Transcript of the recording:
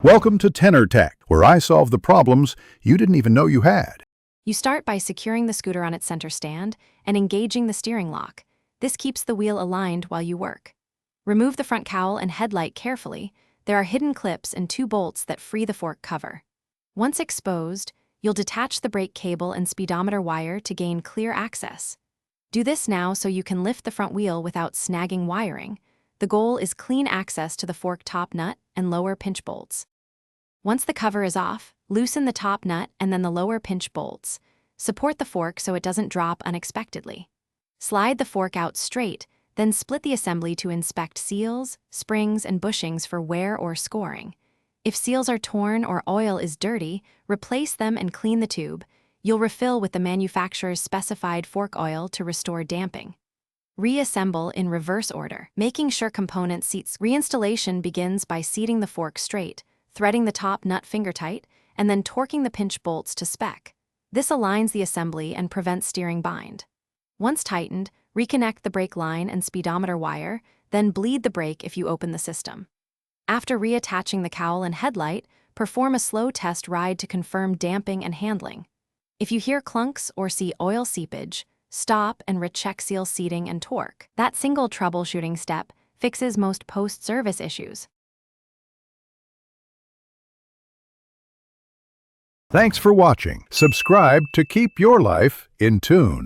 Welcome to Tenor Tech, where I solve the problems you didn't even know you had. You start by securing the scooter on its center stand and engaging the steering lock. This keeps the wheel aligned while you work. Remove the front cowl and headlight carefully. There are hidden clips and 2 bolts that free the fork cover. Once exposed, you'll detach the brake cable and speedometer wire to gain clear access. Do this now so you can lift the front wheel without snagging wiring. The goal is clean access to the fork top nut and lower pinch bolts. Once the cover is off, loosen the top nut and then the lower pinch bolts. Support the fork so it doesn't drop unexpectedly. Slide the fork out straight, then split the assembly to inspect seals, springs, and bushings for wear or scoring. If seals are torn or oil is dirty, replace them and clean the tube. You'll refill with the manufacturer's specified fork oil to restore damping. Reassemble in reverse order, making sure component seats. Reinstallation begins by seating the fork straight, threading the top nut finger tight, and then torquing the pinch bolts to spec. This aligns the assembly and prevents steering bind. Once tightened, reconnect the brake line and speedometer wire, then bleed the brake if you open the system. After reattaching the cowl and headlight, perform a slow test ride to confirm damping and handling. If you hear clunks or see oil seepage, stop and recheck seal seating and torque. That single troubleshooting step fixes most post-service issues. Thanks for watching. Subscribe to keep your life in tune.